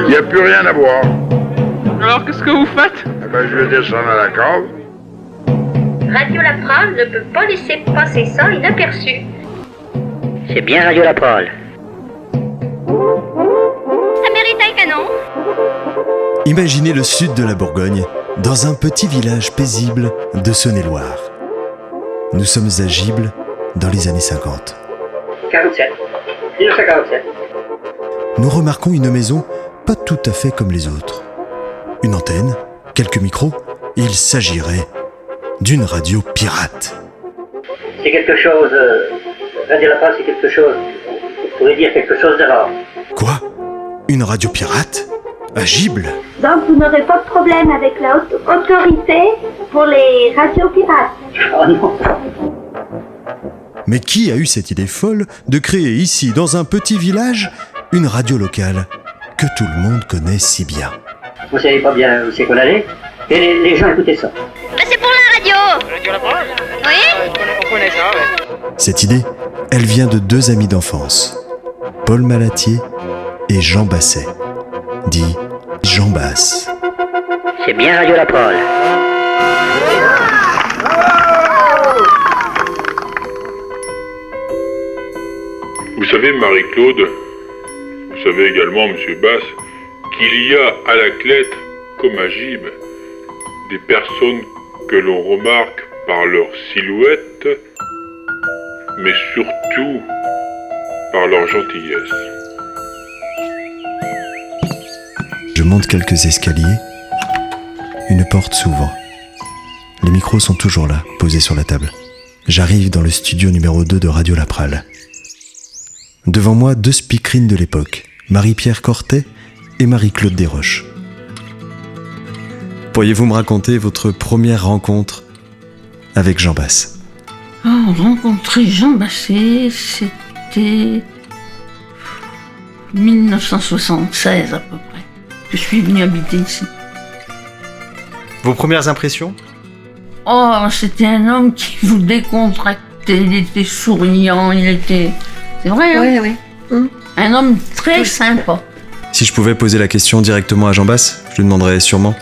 Il n'y a plus rien à boire. Alors qu'est-ce que vous faites? Je vais descendre à la cave. Radio Laprade ne peut pas laisser passer ça inaperçu. C'est bien Radio Laprade. Ça mérite un canon. Imaginez le sud de la Bourgogne, dans un petit village paisible de Saône-et-Loire. Nous sommes à Gibles, dans les années 50. 1947. Nous remarquons une maison pas tout à fait comme les autres. Une antenne, quelques micros, il s'agirait d'une radio pirate. C'est quelque chose... Radio Laprade, c'est quelque chose... On pourrait dire quelque chose de rare. Quoi? Une radio pirate? À Gibles? Donc vous n'aurez pas de problème avec la autorité pour les radios pirates. Oh non. Mais qui a eu cette idée folle de créer ici, dans un petit village, une radio locale que tout le monde connaît si bien? Vous savez pas bien où c'est qu'on allait? Et les gens écoutaient ça. Mais c'est pour la radio. Radio Laprade? Oui. On connaît ça, ouais. Cette idée, elle vient de deux amis d'enfance, Paul Malatier et Jean Basset, dit Jean Basse. C'est bien Radio Laprade. Vous savez, Marie-Claude, vous savez également, Monsieur Basse, qu'il y a à la Clette, comme à Gibes, des personnes que l'on remarque par leur silhouette, mais surtout par leur gentillesse. Je monte quelques escaliers, une porte s'ouvre. Les micros sont toujours là, posés sur la table. J'arrive dans le studio numéro 2 de Radio Laprade. Devant moi, deux speakerines de l'époque, Marie-Pierre Cortet et Marie-Claude Desroches. Pourriez-vous me raconter votre première rencontre avec Jean Basse? Rencontrer Jean Basset, c'était 1976 à peu près. Je suis venue habiter ici. Vos premières impressions? Oh, c'était un homme qui vous décontractait, il était souriant, il était... C'est vrai, hein? Oui. Un homme très sympa. Si je pouvais poser la question directement à Jean Basse, je lui demanderais sûrement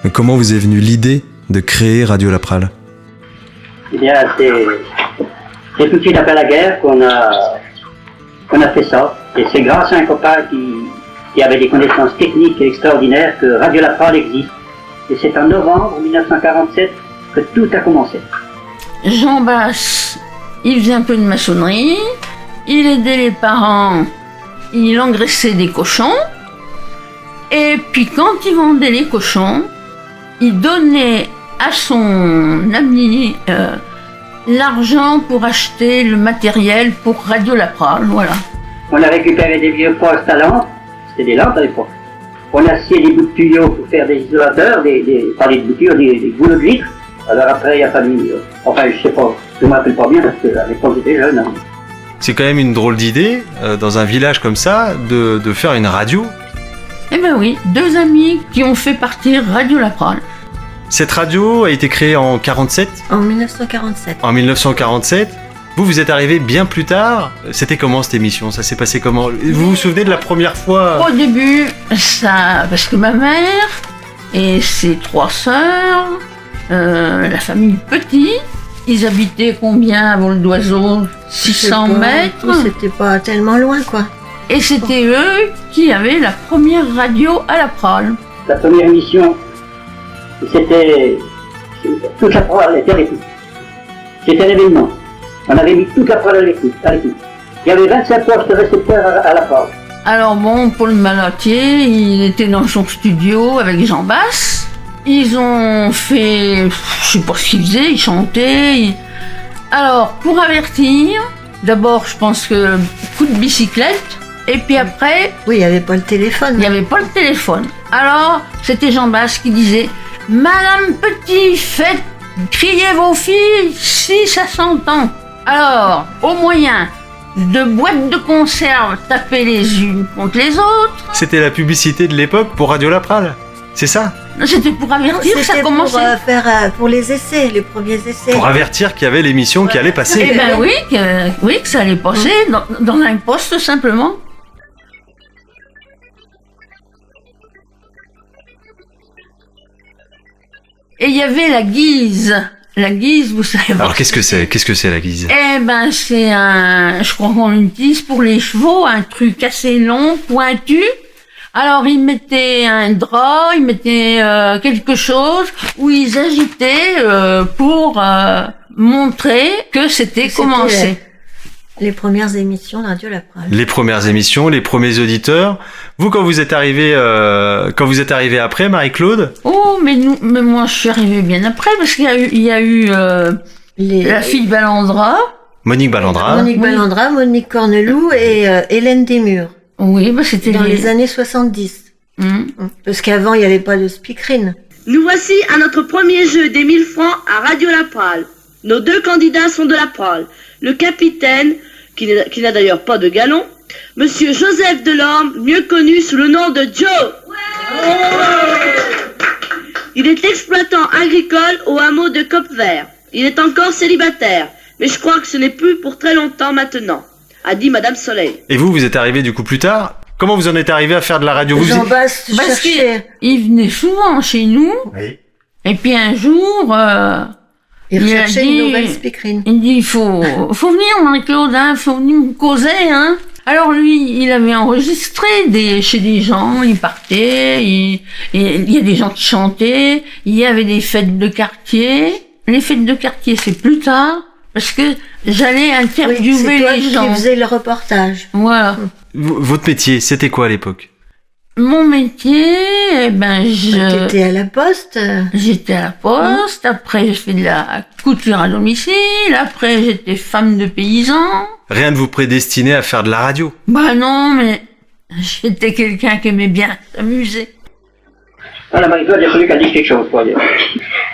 mais comment vous est venue l'idée de créer Radio Laprade? Eh bien, c'est tout de suite après la guerre qu'on a fait ça. Et c'est grâce à un copain qui avait des connaissances techniques extraordinaires que Radio Laprade existe. Et c'est en novembre 1947 que tout a commencé. Jean Basse, il faisait un peu de maçonnerie, il aidait les parents, il engraissait des cochons, et puis quand il vendait les cochons, il donnait à son ami l'argent pour acheter le matériel pour Radio Laprade, voilà. On a récupéré des vieux postes à lampes, c'était des lampes à l'époque. On a scié des bouts de tuyaux pour faire des isolateurs, pas des bouts de tuyaux, des goulots de vitres. Alors après, il a fallu... enfin, je sais pas, je ne m'appelle pas bien parce qu'à l'époque, j'étais jeune. Hein. C'est quand même une drôle d'idée, dans un village comme ça, de faire une radio. Eh ben oui, deux amis qui ont fait partir Radio Laprade. Cette radio a été créée en 47? En 1947. En 1947. Vous êtes arrivé bien plus tard. C'était comment cette émission? Ça s'est passé comment? Vous vous souvenez de la première fois? Au début, parce que ma mère et ses trois sœurs, la famille Petit, ils habitaient combien à Vol d'Oiseau? 600 mètres. C'était pas tellement loin, quoi. Et c'était eux qui avaient la première radio à Laprade. La première émission, c'était... toute la prole était à l'écoute. C'était un événement. On avait mis toute la prole à l'écoute. Il y avait 25 postes récepteurs à Laprade. Alors bon, Paul Malatier, il était dans son studio avec Jean Basse. Ils ont fait... je sais pas ce qu'ils faisaient, ils chantaient. Alors, pour avertir, d'abord, je pense que coup de bicyclette. Et puis après... Oui, il n'y avait pas le téléphone. Il n'y avait pas le téléphone. Alors, c'était Jean Basse qui disait « Madame Petit, faites crier vos filles si ça s'entend. » Alors, au moyen de boîtes de conserve tapées les unes contre les autres. C'était la publicité de l'époque pour Radio Laprade, c'est ça? C'était pour avertir que ça C'était commençait. pour faire pour les essais, les premiers essais. Pour avertir qu'il y avait l'émission qui allait Eh passer. ben oui, que ça allait passer dans un poste simplement. Et il y avait la guise. La guise, vous savez. Alors qu'est-ce que c'est la guise? Eh ben c'est je crois qu'on l'utilise pour les chevaux, un truc assez long, pointu. Alors ils mettaient un drap, ils mettaient quelque chose où ils agitaient pour montrer que c'était commencé. Les premières émissions de Radio Laprale. Les premières émissions, les premiers auditeurs. Vous, quand vous êtes arrivé après, Marie-Claude? Oh, mais moi je suis arrivée bien après parce qu'il y a eu la fille Ballandra. Monique Ballandra. Monique Ballandra, Monique Corneloup et Hélène Desmures. Oui, bah c'était dans les années 70. Parce qu'avant, il n'y avait pas de speakerine. Nous voici à notre premier jeu des 1000 francs à Radio Laprale. Nos deux candidats sont de Laprale. Le capitaine, qui n'a d'ailleurs pas de galon, Monsieur Joseph Delorme, mieux connu sous le nom de Joe. Il est exploitant agricole au hameau de Copvert. Il est encore célibataire, mais je crois que ce n'est plus pour très longtemps maintenant, a dit Madame Soleil. Et vous êtes arrivé du coup plus tard? Comment vous en êtes arrivé à faire de la radio? Jean-Baptiste Parce cherchait. qu'il venait souvent chez nous. Oui. Et puis un jour, Il a recherchait dit- une nouvelle speakerine. il dit faut venir Marie-Claude, hein, faut venir me causer, hein. Alors lui, il avait enregistré chez des gens, il partait, il y a des gens qui chantaient, il y avait des fêtes de quartier. Les fêtes de quartier, c'est plus tard, parce que j'allais Oui, interviewer c'est toi les gens. qui faisais le reportage. Voilà. Votre métier, c'était quoi à l'époque? Mon métier, eh ben, T'étais à la poste. j'étais à la poste, après j'ai fait de la couture à domicile, après j'étais femme de paysan. Rien ne vous prédestinait à faire de la radio? Bah non, mais j'étais quelqu'un qui aimait bien s'amuser. Voilà, Marie-Claude, il a fallu qu'elle dise quelque chose pour dire.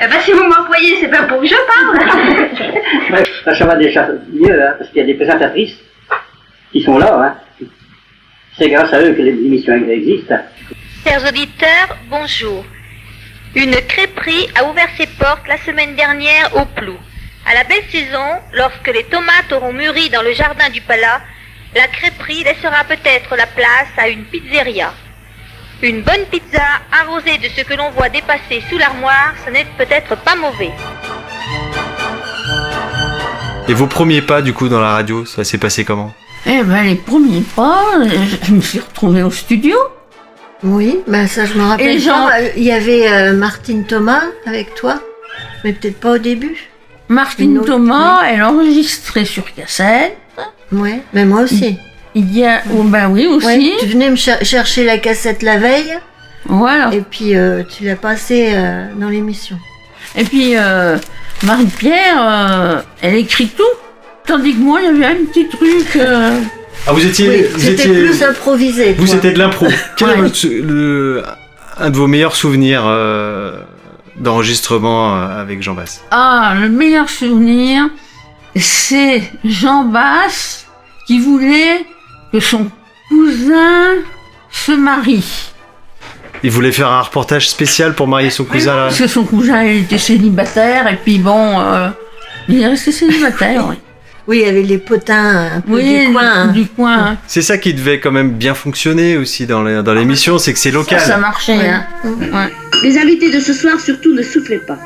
Eh ben, si vous m'employez, c'est pas pour que je parle. Ouais, là, ça va déjà mieux, hein, parce qu'il y a des présentatrices qui sont là. Hein. C'est grâce à eux que l'émission existe. Chers auditeurs, bonjour. Une crêperie a ouvert ses portes la semaine dernière au Plou. À la belle saison, lorsque les tomates auront mûri dans le jardin du Palas, la crêperie laissera peut-être la place à une pizzeria. Une bonne pizza arrosée de ce que l'on voit dépasser sous l'armoire, ce n'est peut-être pas mauvais. Et vos premiers pas du coup dans la radio, ça s'est passé comment? Eh ben, les premiers pas, je me suis retrouvée au studio. Oui, bah ça je me rappelle. Et les gens- Il y avait Martine Thomas avec toi, mais peut-être pas au début. Martine Une autre, Thomas, elle enregistrait sur cassette. Ouais, mais moi aussi. Il y a, oh ben oui aussi. Ouais, tu venais me chercher la cassette la veille, Voilà. et puis tu l'as passée dans l'émission. Et puis, Marie-Pierre, elle écrit tout. Tandis que moi, il y avait un petit truc. Ah, vous étiez, Oui, vous c'était étiez, plus improvisé. vous toi. c'était de l'impro. Quel est Ouais. un de vos meilleurs souvenirs d'enregistrement avec Jean Basse? Ah, le meilleur souvenir, c'est Jean Basse qui voulait que son cousin se marie. Il voulait faire un reportage spécial pour marier son cousin là. Parce que son cousin, il était célibataire, et puis bon, il est resté célibataire, oui. Oui, il y avait les potins un peu Oui, du coin. hein. du coin. C'est ça qui devait quand même bien fonctionner aussi dans l'émission, c'est que c'est local. Ça marchait, hein. Ouais. Les invités de ce soir surtout ne soufflez pas.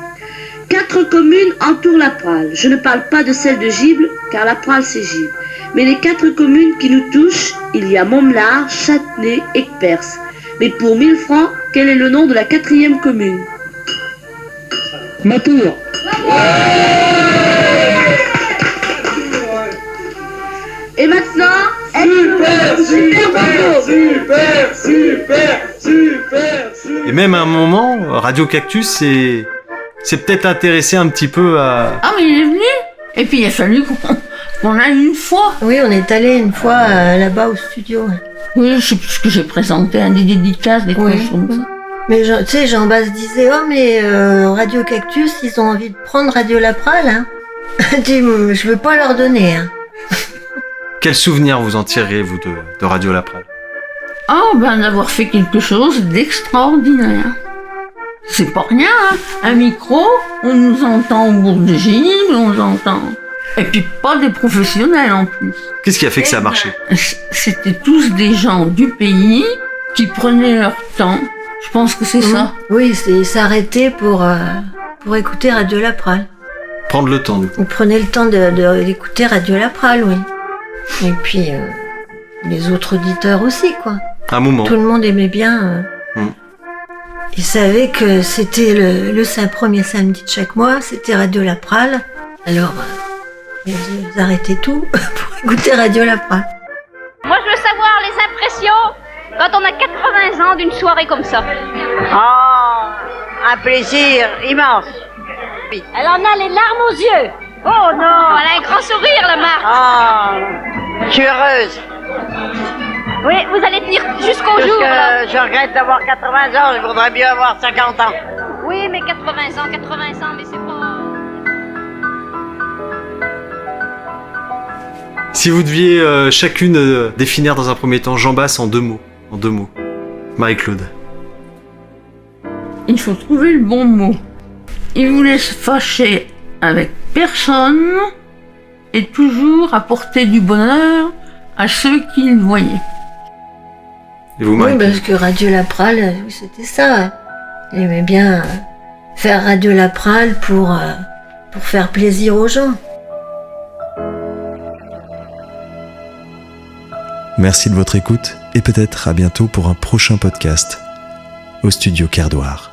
4 communes entourent Laprale. Je ne parle pas de celle de Gibles, car Laprale c'est Gibles. Mais les 4 communes qui nous touchent, il y a Montmelard, Châtenay et Quepers. Mais pour 1000 francs, quel est le nom de la 4e commune? Matour. Et maintenant, Et même à un moment, Radio Cactus c'est peut-être intéressé un petit peu à... Ah, mais il est venu. Et puis il a fallu qu'on aille une fois. Oui, on est allé une fois là-bas au studio. ouais. Oui, je sais plus ce que j'ai présenté, des dédicaces, des Oui. choses comme ça. Mais tu sais, Jean-Baptiste disait, oh mais Radio Cactus, ils ont envie de prendre Radio Laprale. Hein. Je veux pas leur donner. Hein. Quel souvenir vous en tirez, vous, de Radio Laprale? Ah, ben d'avoir fait quelque chose d'extraordinaire. C'est pas rien, hein. Un micro, on nous entend au bourg de Gilles, on nous entend. Et puis pas des professionnels en plus. Qu'est-ce qui a fait que ça a marché? C'était tous des gens du pays qui prenaient leur temps. Je pense que c'est ça. Oui, c'est s'arrêter pour écouter Radio Laprale. Prendre le temps. Vous prenez le temps d'écouter Radio Laprale, oui. Et puis les autres auditeurs aussi, quoi. Un moment. Tout le monde aimait bien. Ils savaient que c'était le premier samedi de chaque mois, c'était Radio Laprale. Alors, ils arrêtaient tout pour écouter Radio Laprale. Moi, je veux savoir les impressions quand on a 80 ans d'une soirée comme ça. Oh, un plaisir immense. Elle en a les larmes aux yeux. Oh non, elle a un grand sourire, la Marthe. Oh, je suis heureuse. Oui, vous allez tenir jusqu'au jour, là. Je regrette d'avoir 80 ans, je voudrais mieux avoir 50 ans. Oui, mais 80 ans, mais c'est pas... Si vous deviez chacune définir dans un premier temps Jean Basse en deux mots. Marie-Claude. Il faut trouver le bon mot. Il voulait se fâcher avec personne et toujours apporter du bonheur à ceux qui le voyaient. Et vous, oui, parce que Radio Laprale, c'était ça. Il aimait bien faire Radio Laprale pour faire plaisir aux gens. Merci de votre écoute et peut-être à bientôt pour un prochain podcast au studio Kerdoir.